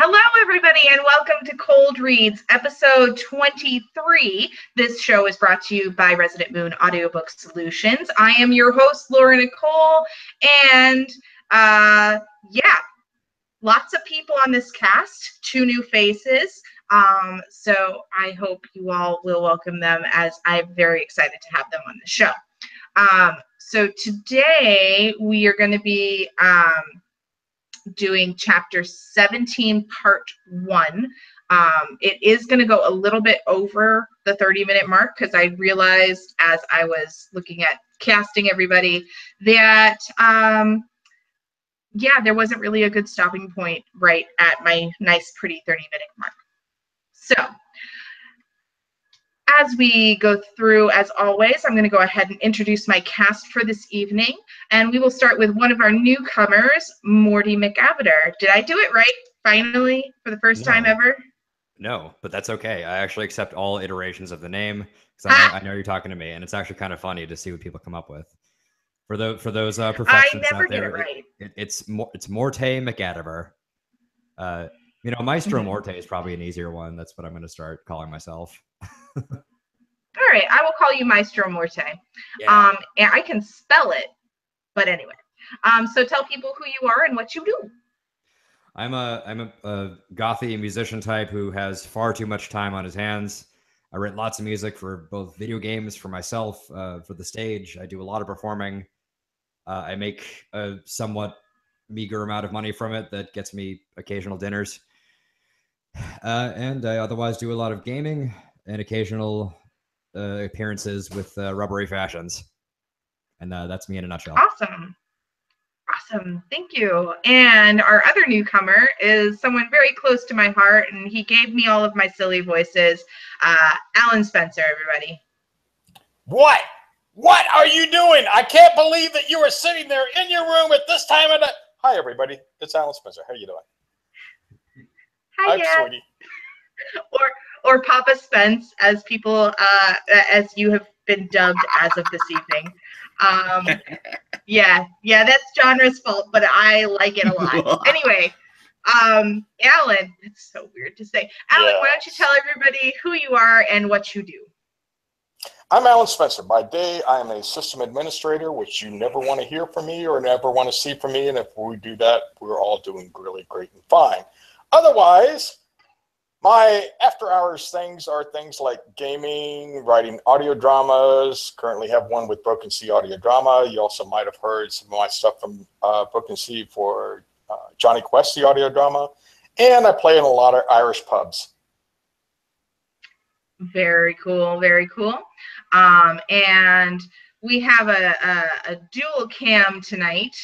Hello, everybody, and welcome to Cold Reads, episode 23. This show is brought to you by Resonant Moon Audiobook Solutions. I am your host, Laura Nicole, and lots of people on this cast, 2 new faces. So I hope you all will welcome them, as I'm very excited to have them on the show. So today we are going to be doing chapter 17, part 1. It is going to go a little bit over the 30-minute mark because I realized as I was looking at casting everybody that, there wasn't really a good stopping point right at my nice, pretty 30-minute mark. So as we go through, as always, I'm going to go ahead and introduce my cast for this evening. And we will start with one of our newcomers, Morte McAdaver. Did I do it right, finally, for the first time ever? No, but that's okay. I actually accept all iterations of the name, because I know you're talking to me, and it's actually kind of funny to see what people come up with. For those perfectionists out there, it's Morte McAdaver. Maestro Morte is probably an easier one. That's what I'm going to start calling myself. All right, I will call you Maestro Morte. Yeah. And I can spell it, but anyway. So tell people who you are and what you do. I'm a gothy musician type who has far too much time on his hands. I write lots of music for both video games, for myself, for the stage. I do a lot of performing. I make a somewhat meager amount of money from it that gets me occasional dinners. And I otherwise do a lot of gaming and occasional appearances with Rubbery Fashions. And that's me in a nutshell. Awesome. Thank you. And our other newcomer is someone very close to my heart, and he gave me all of my silly voices. Alan Spencer, everybody. What are you doing? I can't believe that you are sitting there in your room at this time of night. Hi, everybody. It's Alan Spencer. How are you doing? Hi, Dad. Sweetie. Or Papa Spence, as people, as you have been dubbed as of this evening. That's Janra's fault, but I like it a lot. Anyway, Alan, it's so weird to say. Alan, why don't you tell everybody who you are and what you do? I'm Alan Spencer. By day, I am a system administrator, which you never want to hear from me or never want to see from me. And if we do that, we're all doing really great and fine. Otherwise, my after-hours things are things like gaming, writing audio dramas. Currently have one with Broken Sea Audio Drama. You also might have heard some of my stuff from Broken Sea for Johnny Quest, the audio drama. And I play in a lot of Irish pubs. Very cool, very cool. And we have a dual cam tonight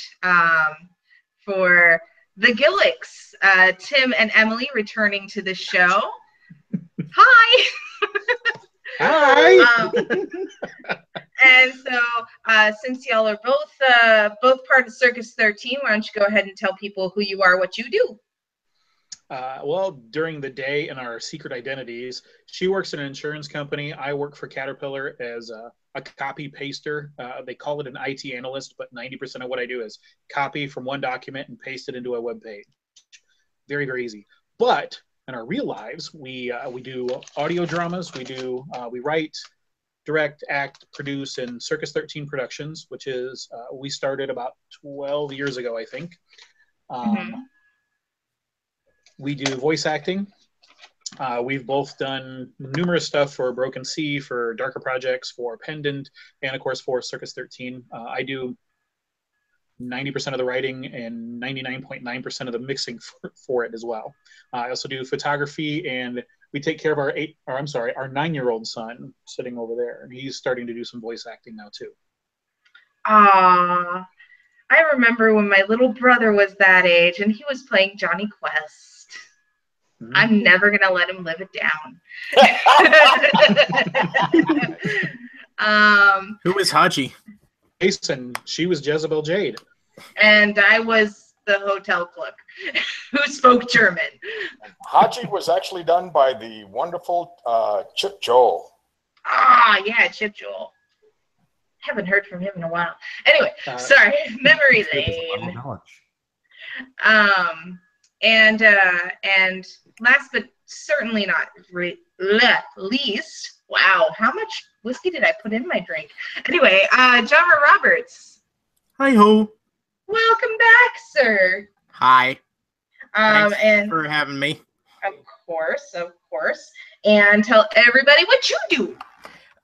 for the Gillicks, Timm and Emilie, returning to the show. Hi. Hi. And so, since y'all are both part of Circus-13, why don't you go ahead and tell people who you are, what you do? Well, during the day in our secret identities, she works in an insurance company. I work for Caterpillar as a copy paster. They call it an IT analyst, but 90% of what I do is copy from one document and paste it into a web page. Very, very easy. But in our real lives, we do audio dramas. We write, direct, act, produce in Circus-13 Productions, which is we started about 12 years ago, I think. We do voice acting. We've both done numerous stuff for Broken Sea, for Darker Projects, for Pendant, and of course for Circus-13. I do 90% of the writing and 99.9% of the mixing for it as well. I also do photography, and we take care of our 9-year-old son sitting over there, and he's starting to do some voice acting now too. I remember when my little brother was that age and he was playing Johnny Quest. I'm never going to let him live it down. Who is Haji? Jason, she was Jezebel Jade. And I was the hotel cook who spoke German. Haji was actually done by the wonderful Chip Joel. Chip Joel. Haven't heard from him in a while. Anyway, sorry, memory lane. And last but certainly not least, wow, how much whiskey did I put in my drink? Anyway, Janra Roberts. Hi ho. Welcome back, sir. Hi. Thanks and for having me. Of course. And tell everybody what you do.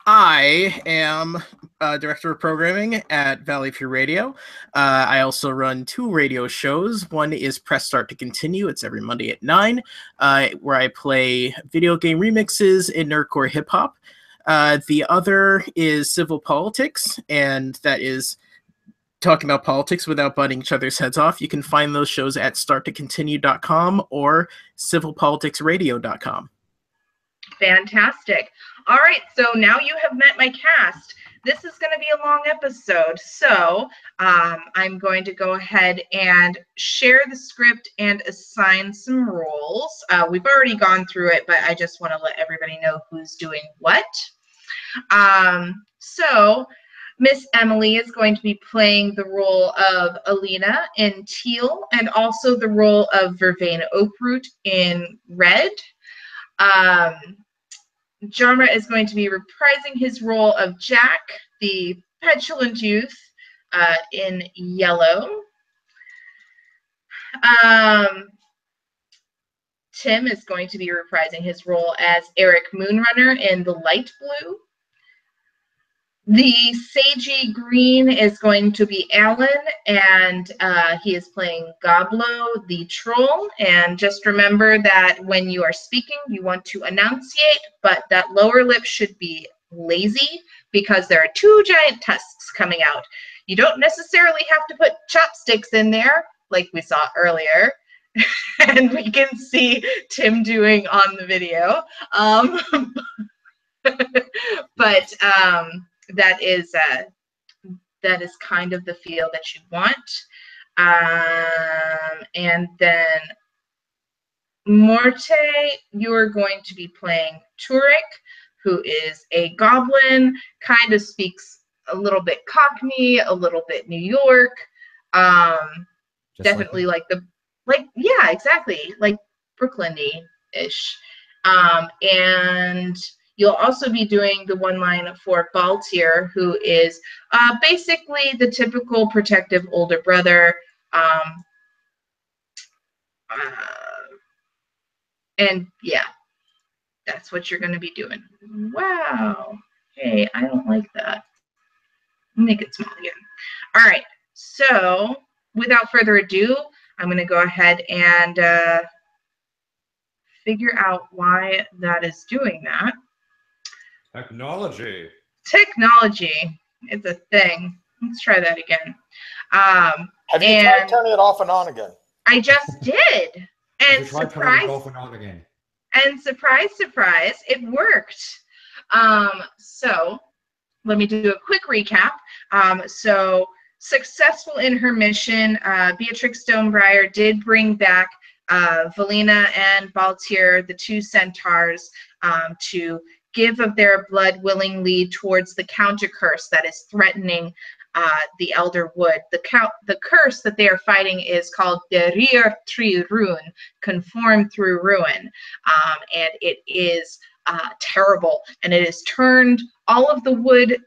I am Director of Programming at Valley Free Radio. I also run 2 radio shows. One is Press Start to Continue. It's every Monday at 9, where I play video game remixes in nerdcore hip-hop. The other is Civil Politics, and that is talking about politics without butting each other's heads off. You can find those shows at starttocontinue.com or civilpoliticsradio.com. Fantastic. All right, so now you have met my cast. This is going to be a long episode, so I'm going to go ahead and share the script and assign some roles. We've already gone through it, but I just want to let everybody know who's doing what. So Miss Emilie is going to be playing the role of Alina in teal and also the role of Vervain Oakroot in red. Janra is going to be reprising his role of Jack, the petulant youth, in yellow. Timm is going to be reprising his role as Eric Moonrunner in the light blue. The sagey green is going to be Alan, and he is playing Goblo, the troll. And just remember that when you are speaking, you want to enunciate, but that lower lip should be lazy because there are 2 giant tusks coming out. You don't necessarily have to put chopsticks in there, like we saw earlier. And we can see Timm doing on the video. But that is kind of the feel that you want. And then Morte, you are going to be playing Turek, who is a goblin, kind of speaks a little bit Cockney, a little bit New York. Definitely yeah, exactly, like Brooklyn-y-ish. And you'll also be doing the one line for Baltier, who is basically the typical protective older brother. And yeah, that's what you're going to be doing. Wow. Hey, I don't like that. Make it small again. All right. So without further ado, I'm going to go ahead and figure out why that is doing that. Technology. It's a thing. Let's try that again. Have you tried turning it off and on again? I just did. And surprise, surprise, it worked. So let me do a quick recap. So successful in her mission, Beatrix Stonebriar did bring back Valina and Baltier, the 2 centaurs, to give of their blood willingly towards the counter curse that is threatening the Elder Wood. The curse that they are fighting is called Derir Tri Ruin, conform through ruin, and it is terrible, and it has turned all of the wood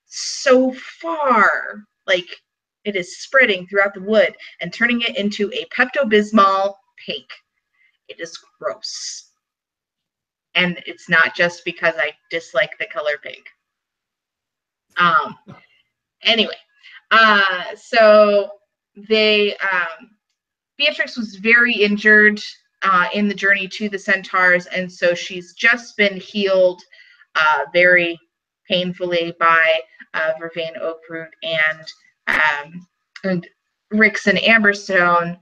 so far, like it is spreading throughout the wood and turning it into a Pepto-Bismol pink. It is gross. And it's not just because I dislike the color pink. Anyway, so they, Beatrix was very injured in the journey to the centaurs, and so she's just been healed very painfully by Vervain Oakroot and Rixon Amberstone,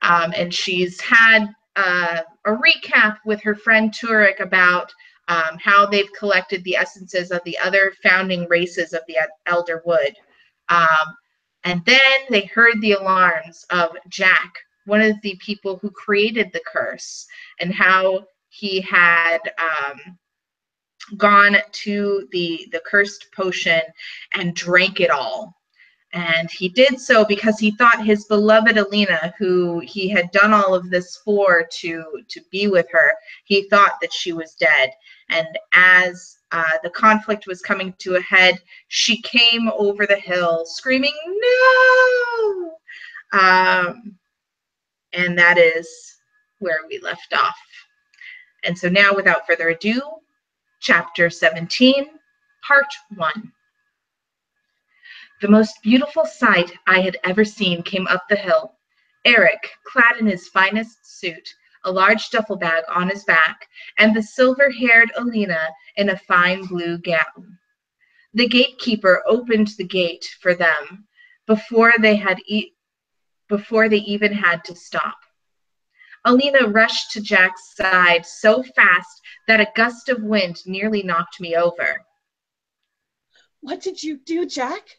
and she's had a recap with her friend Turek about how they've collected the essences of the other founding races of the Elder Wood. And then they heard the alarms of Jack, one of the people who created the curse, and how he had gone to the cursed potion and drank it all. And he did so because he thought his beloved Alina, who he had done all of this for to be with her, he thought that she was dead. And as the conflict was coming to a head, she came over the hill screaming, "No!" And that is where we left off. And so now, without further ado, Chapter 17, Part 1. The most beautiful sight I had ever seen came up the hill. Eric, clad in his finest suit, a large duffel bag on his back, and the silver-haired Alina in a fine blue gown. The gatekeeper opened the gate for them before they even had to stop. Alina rushed to Jack's side so fast that a gust of wind nearly knocked me over. What did you do, Jack?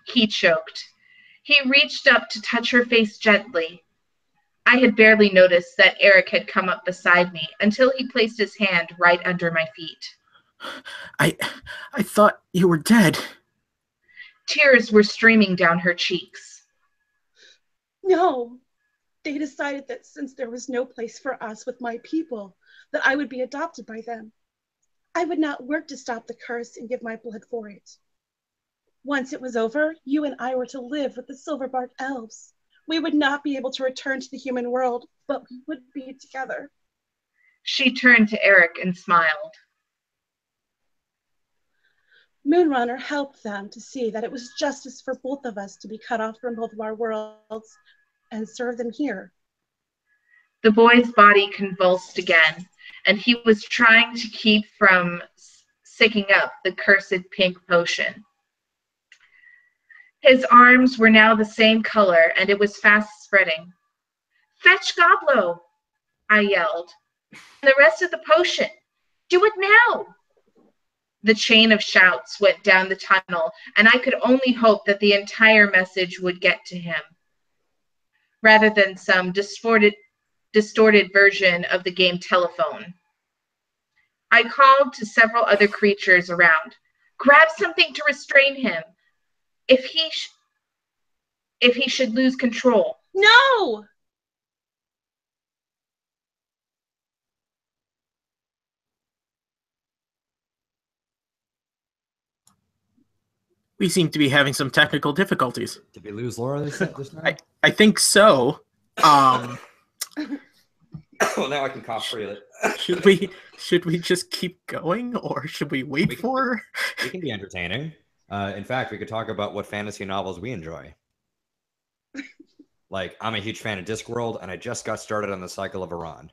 He choked. He reached up to touch her face gently. I had barely noticed that Eric had come up beside me until he placed his hand right under my feet. I thought you were dead. Tears were streaming down her cheeks. No. They decided that since there was no place for us with my people, that I would be adopted by them. I would not work to stop the curse and give my blood for it. Once it was over, you and I were to live with the Silverbark elves. We would not be able to return to the human world, but we would be together. She turned to Eric and smiled. Moonrunner helped them to see that it was justice for both of us to be cut off from both of our worlds and serve them here. The boy's body convulsed again, and he was trying to keep from sicking up the cursed pink potion. His arms were now the same color, and it was fast spreading. "Fetch Goblo!" I yelled. "The rest of the potion! Do it now!" The chain of shouts went down the tunnel, and I could only hope that the entire message would get to him, rather than some distorted version of the game telephone. I called to several other creatures around. "Grab something to restrain him. If he should lose control." No! We seem to be having some technical difficulties. Did we lose Laura just now? I think so. Well, now I can cough freely. Should we just keep going, or should we wait for her? We can be entertaining. In fact, we could talk about what fantasy novels we enjoy. Like, I'm a huge fan of Discworld, and I just got started on the Cycle of Iran.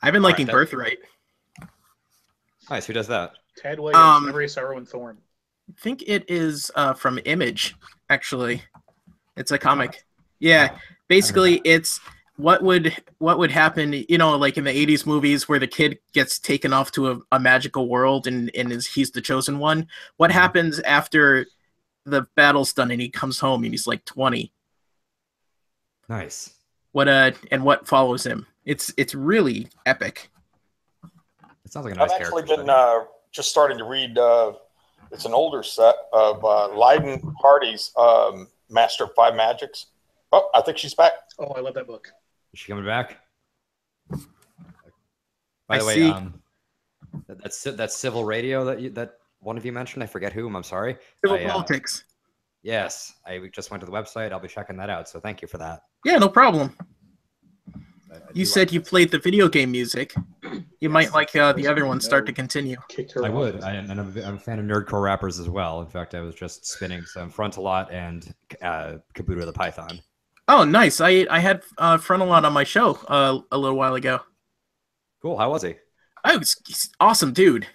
I've been liking Birthright. Nice. Who does that? Ted Williams, Every Sorrow and Thorn. I think it is from Image, actually. It's a comic. Yeah, basically it's what would happen, like in the 80s movies where the kid gets taken off to a magical world and he's the chosen one. What happens after the battle's done and he comes home and he's like 20? Nice. What follows him? It's really epic. It sounds like a nice I've actually character been just starting to read, it's an older set of Leiden Hardy's Master of Five Magics. Oh, I think she's back. Oh, I love that book. Is she coming back? By the way, that's civil radio that one of you mentioned. I forget whom. I'm sorry. Civil politics. Yes, I just went to the website. I'll be checking that out. So thank you for that. Yeah, no problem. You said you played the video game music. You might like the other one, Start to Continue. I would. And I'm a fan of nerdcore rappers as well. In fact, I was just spinning some Frontalot and Kabuto the Python. Oh, nice. I had Frontalot on my show a little while ago. Cool. How was he? Oh, he's awesome, dude.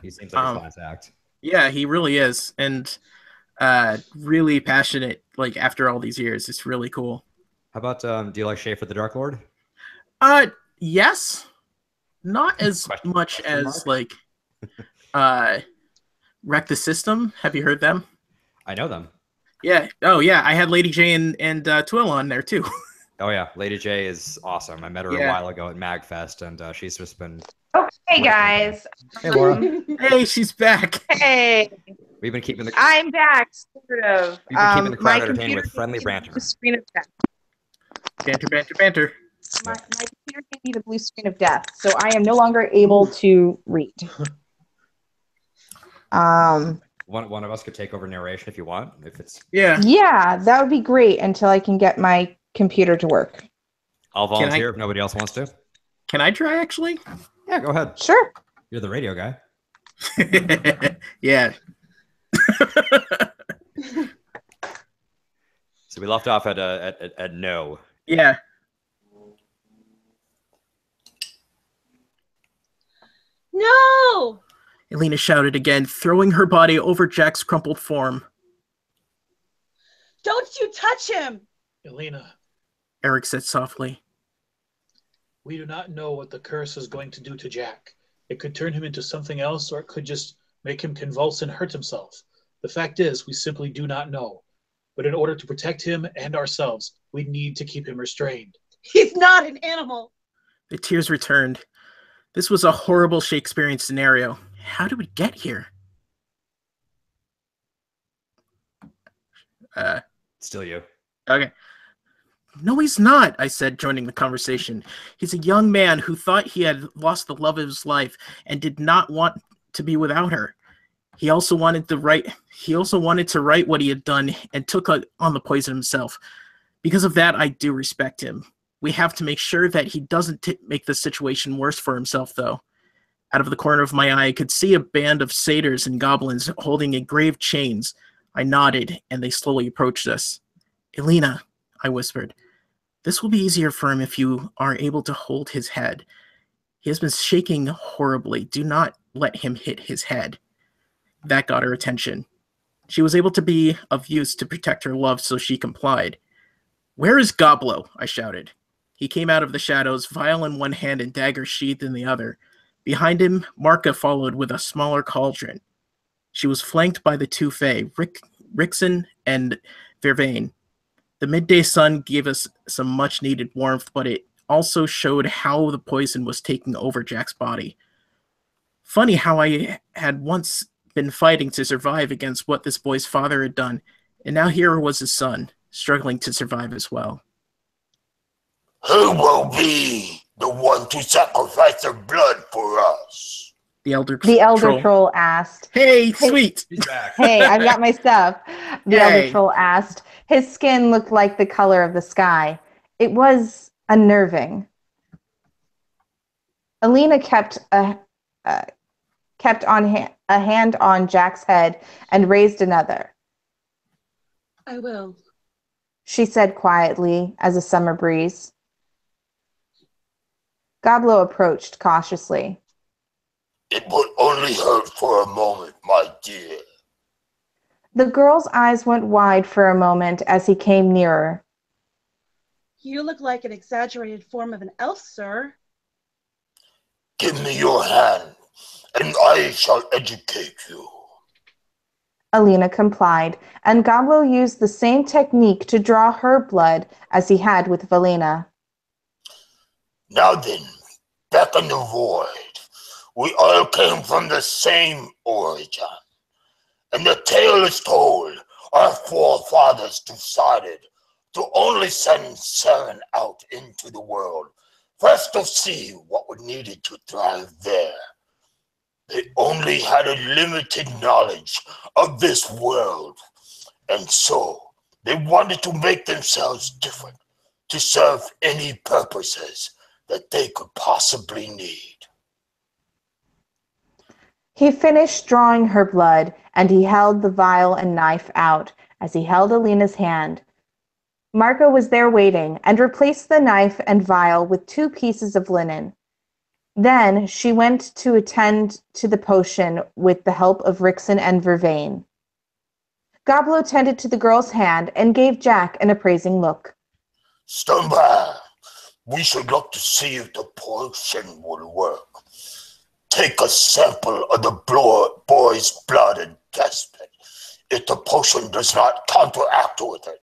He seems like a class act. Yeah, he really is. And really passionate, like, after all these years. It's really cool. How about, do you like Schaefer the Dark Lord? Yes. Not as much as, like, Wreck the System. Have you heard them? I know them. Yeah. Oh, yeah. I had Lady J and Twill on there, too. Oh, yeah. Lady J is awesome. I met her a while ago at MagFest, and she's just been Okay, guys. Hey, Laura. Hey, she's back. Hey, We've been keeping the I'm back, sort of. we've been keeping the My crowd entertained computer with friendly gave me the banter. blue screen of death. Banter, banter, banter. My computer gave me the blue screen of death, so I am no longer able to read. One of us could take over narration if you want. If it's Yeah, that would be great until I can get my computer to work. I'll volunteer if nobody else wants to. Can I try, actually? Yeah, go ahead. Sure. You're the radio guy. Yeah. So we left off at no. Yeah. No! Elena shouted again, throwing her body over Jack's crumpled form. Don't you touch him! Elena, Eric said softly. we do not know what the curse is going to do to Jack. It could turn him into something else, or it could just make him convulse and hurt himself. The fact is, we simply do not know. But in order to protect him and ourselves, we need to keep him restrained. He's not an animal! The tears returned. This was a horrible Shakespearean scenario. How did we get here? Still you. Okay. No, he's not, I said, joining the conversation. He's a young man who thought he had lost the love of his life and did not want to be without her. He also wanted to write what he had done and took on the poison himself. Because of that, I do respect him. We have to make sure that he doesn't make the situation worse for himself, though. Out of the corner of my eye, I could see a band of satyrs and goblins holding engraved chains. I nodded, and they slowly approached us. Elena, I whispered, this will be easier for him if you are able to hold his head. He has been shaking horribly. Do not let him hit his head. That got her attention. She was able to be of use to protect her love, so she complied. Where is Goblo? I shouted. He came out of the shadows, vial in one hand and dagger sheathed in the other. Behind him, Marka followed with a smaller cauldron. She was flanked by the two Fae, Rixon and Vervain. The midday sun gave us some much-needed warmth, but it also showed how the poison was taking over Jack's body. Funny how I had once been fighting to survive against what this boy's father had done, and now here was his son, struggling to survive as well. Who will be the one to sacrifice their blood for us? The elder troll asked. Hey, sweet! He's back. Hey, I've got my stuff. The elder troll asked. His skin looked like the color of the sky. It was unnerving. Elena kept a hand on Jack's head and raised another. I will, she said quietly as a summer breeze. Goblo approached cautiously. It would only hurt for a moment, my dear. The girl's eyes went wide for a moment as he came nearer. You look like an exaggerated form of an elf, sir. Give me your hand, and I shall educate you. Elena complied, and Goblo used the same technique to draw her blood as he had with Valena. Now then, back in the void, we all came from the same origin. And the tale is told, our forefathers decided to only send 7 out into the world, first to see what was needed to thrive there. They only had a limited knowledge of this world, and so they wanted to make themselves different, to serve any purposes that they could possibly need. He finished drawing her blood, and he held the vial and knife out as he held Elena's hand. Marka was there waiting and replaced the knife and vial with 2 pieces of linen. Then she went to attend to the potion with the help of Rixon and Vervain. Goblo tended to the girl's hand and gave Jack an appraising look. Stonebriar, we should look to see if the potion will work. Take a sample of the boy's blood and test it. If the potion does not counteract with it,